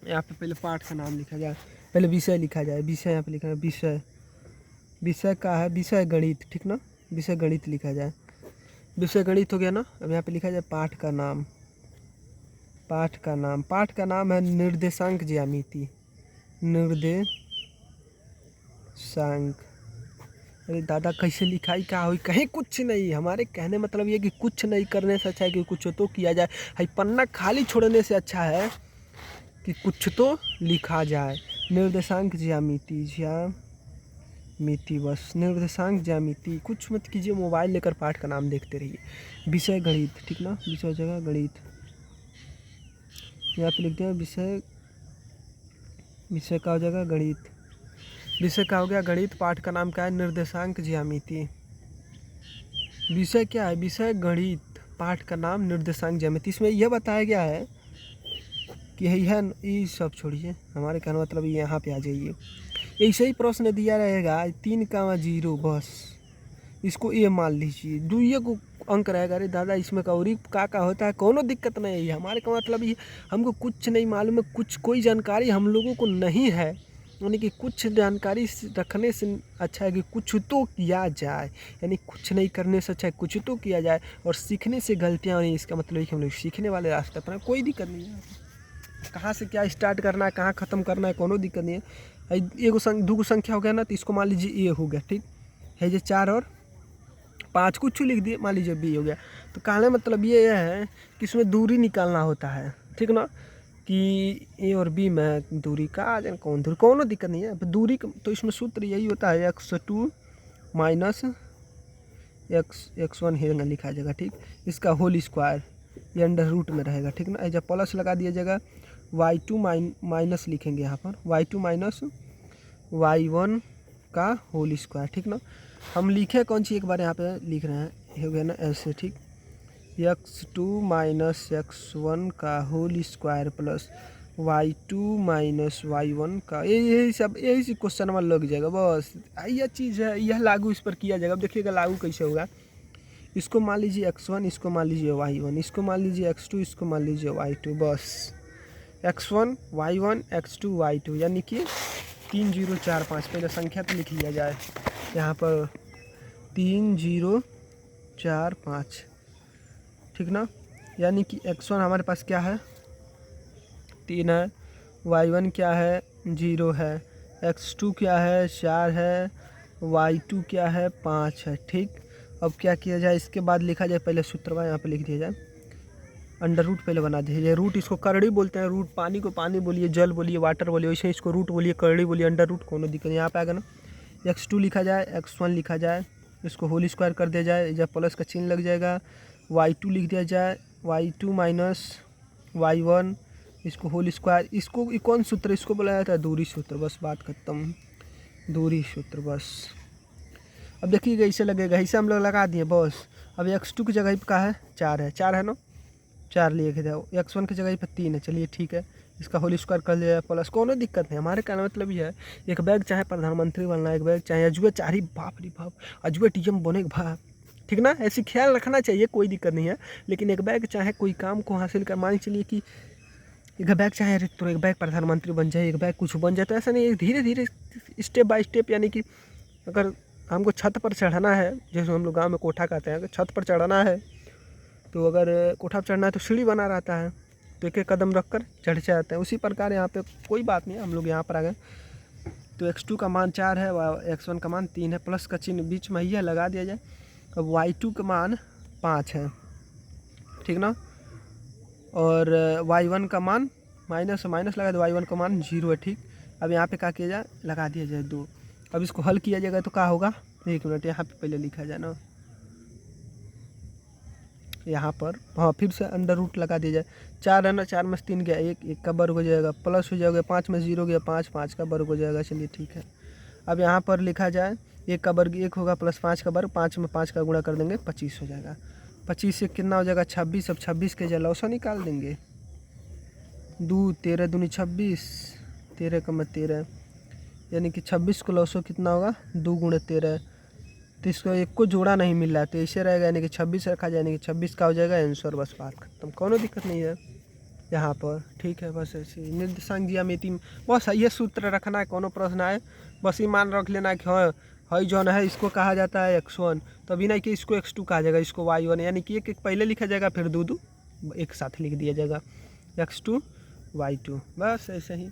यहाँ पे पहले पाठ का नाम लिखा जाए, पहले विषय लिखा जाए। विषय यहाँ पे लिखा है विषय, विषय का है विषय गणित, ठीक ना। विषय गणित लिखा जाए, विषय गणित हो गया ना। अब यहाँ पे लिखा जाए पाठ का नाम, पाठ का नाम, पाठ का नाम है निर्देशांक ज्यामिति, निर्देशांक। अरे दादा कैसे लिखाई क्या हुई, कहीं कुछ नहीं। हमारे कहने मतलब ये कि कुछ नहीं करने से अच्छा है कि कुछ तो किया जाए। भाई पन्ना खाली छोड़ने से अच्छा है कि कुछ तो लिखा जाए। निर्देशांक ज्यामिति, ज्यामिति, बस निर्देशांक ज्यामिति। कुछ मत कीजिए, मोबाइल लेकर पाठ का नाम देखते रहिए। विषय गणित, ठीक ना, विषय जगह गणित। यहाँ पे लिख दिया विषय, विषय का हो जाएगा गणित, विषय का हो गया गणित। पाठ का नाम क्या है, निर्देशांक ज्यामिति। विषय क्या है, विषय गणित, पाठ का नाम निर्देशांक ज्यामिति। इसमें यह बताया गया है कि यह, ये सब छोड़िए, हमारे कहने मतलब यहाँ पे आ जाइए। ऐसे ही प्रश्न दिया रहेगा 3,0 बस, इसको ये मान लीजिए, दुइये को अंक रहेगा। अरे दादा इसमें कौरी का होता है, कोनो दिक्कत नहीं है। हमारे का मतलब ये, हमको कुछ नहीं मालूम है, कुछ कोई जानकारी हम लोगों को नहीं है, यानी कि कुछ जानकारी रखने से अच्छा है कि कुछ तो किया जाए। यानी कुछ नहीं करने से अच्छा है कुछ तो किया जाए। और सीखने से गलतियाँ होनी, इसका मतलब है कि हम लोग सीखने वाले रास्ते पर हैं। कोई दिक्कत नहीं है, कहाँ से क्या स्टार्ट करना है, कहाँ ख़त्म करना है, कोनो दिक्कत नहीं है। एगो दूगो संख्या हो गया ना, तो इसको मान लीजिए ए हो गया, ठीक है। जो 4 और 5 कुछ लिख दिए, मान लीजिए बी हो गया। तो कहने मतलब ये है कि इसमें दूरी निकालना होता है, ठीक ना, कि ए और बी में दूरी का आ जाए, कौन दूरी, कोनो दिक्कत नहीं है दूरी। तो इसमें सूत्र यही होता है x2 माइनस x1 ही लिखा जाएगा, ठीक। इसका होल स्क्वायर, ये अंडर रूट में रहेगा, ठीक ना। जब प्लस लगा दिया जाएगा, y2 माइनस लिखेंगे यहाँ पर, y2 माइनस y1 का होल स्क्वायर, ठीक ना। हम लिखे कौन सी, एक बार यहाँ पे लिख रहे हैं, हो गया ना ऐसे, ठीक। x2 माइनस x1 का whole square plus y2 minus y1 का, यही सब, यही से क्वेश्चन में लग जाएगा बस। यह चीज़ है, यह लागू इस पर किया जाएगा। अब देखिएगा लागू कैसे होगा। इसको मान लीजिए x1, इसको मान लीजिए y1, इसको मान लीजिए x2, इसको मान लीजिए y2, बस x1 y1 x2 y2, यानी कि 3 0 4 5। पहले संख्या तो लिख लिया जाए यहाँ पर, 3 0 4 5, ठीक ना। यानी कि x1 हमारे पास क्या है, 3 है, y1 क्या है, 0 है, x2 क्या है, 4 है, y2 क्या है, 5 है, ठीक। अब क्या किया जाए, इसके बाद लिखा जाए, पहले सूत्र यहाँ पे लिख दिया जाए, अंडर रूट पहले बना दीजिए। रूट इसको करड़ी बोलते हैं, रूट पानी को पानी बोलिए, जल बोलिए, वाटर बोलिए, वैसे इसको रूट बोलिए, करड़ी बोलिए, अंडर रूट, कोनो दिक्कत। यहाँ पे आएगा ना, x2 लिखा जाए, x1 लिखा जाए, इसको होल स्क्वायर कर दिया जाए, जब प्लस का चिन्ह लग जाएगा, y2 लिख दिया जाए, y2 माइनस y1, इसको होल स्क्वायर। इसको कौन सूत्र, इसको बोला जाता है दूरी सूत्र, बस बात खत्म, दूरी सूत्र बस। अब देखिएगा इसे लगेगा, इसे हम लोग लगा दिए बस। अब x2 की जगह पर क्या है, 4 है, 4 है ना, 4 लिखे जाओ। x1 की जगह पर 3 है, चलिए ठीक है। इसका होल स्क्वायर कर लिया प्लस, कोनो दिक्कत नहीं। हमारे कहने मतलब ये है, एक बैग चाहे प्रधानमंत्री बनना है, एक बैग चाहे अजुए चारी, बाप रे बाप, अजुए टीएम बने भाई, ठीक ना। ऐसी ख्याल रखना चाहिए, कोई दिक्कत नहीं है। लेकिन एक बैग चाहे कोई काम को हासिल कर, मान चलिए कि एक बैग चाहे तो एक बैग प्रधानमंत्री बन जाए, एक बैग कुछ बन जाए, तो ऐसा नहीं है, धीरे धीरे स्टेप बाय स्टेप। यानी कि अगर हमको छत पर चढ़ना है, जैसे हम लोग गाँव में कोठा कहते हैं, अगर छत पर चढ़ना है, तो अगर कोठा पर चढ़ना है तो सीढ़ी बना रहता है, तो एक एक कदम रख कर चढ़ जाते हैं। उसी प्रकार यहाँ पे कोई बात नहीं, हम लोग यहाँ पर आ गए। तो x2 का मान 4 है, x1 का मान 3 है, प्लस का चिन्ह बीच में यह लगा दिया जाए। अब y2 का मान 5 है, ठीक ना। और y1 का मान माइनस लगा दो, y1 का मान 0 है, ठीक। अब यहाँ पे क्या किया जाए, लगा दिया जाए 2। अब इसको हल किया जाएगा तो क्या होगा, 1 मिनट यहाँ पे पहले लिखा जाए ना, यहाँ पर हाँ, फिर से अंडर रूट लगा दिया जाए। 4 है ना, 4 में से 3 गया, 1 का वर्ग हो जाएगा, प्लस हो जाएगा, 5 में 0 गया, 5 का वर्ग हो जाएगा, चलिए ठीक है। अब यहाँ पर लिखा जाए, 1 का वर्ग 1 होगा, प्लस 5 का वर्ग, 5 में 5 का गुणा कर देंगे, 25 हो जाएगा। 25 से कितना हो जाएगा, 26। अब 26 के जलौसा निकाल देंगे, 2 13 दूनी 26, 13 का 13, यानी कि 26 को लौसो कितना होगा, 2 गुणे 13। तो इसको एक को जोड़ा नहीं मिल रहा, तो ऐसे रहेगा, यानी कि 26 रखा जाए, यानी कि 26 का हो जाएगा आंसर, बस बात खत्म, कोनो दिक्कत नहीं है। यहाँ पर। ठीक है, बस ऐसे ही निर्देशांक ज्यामिति में बस ये सूत्र रखना है, कोनो प्रश्न आए बस ये मान रख लेना कि हाँ है जौन है इसको कहा जाता है x1, तभी नहीं कि इसको x2 कहा जाएगा, इसको y1, यानी कि एक एक पहले लिखा जाएगा फिर दो दो एक साथ लिख दिया जाएगा x2 y2, बस ऐसे ही।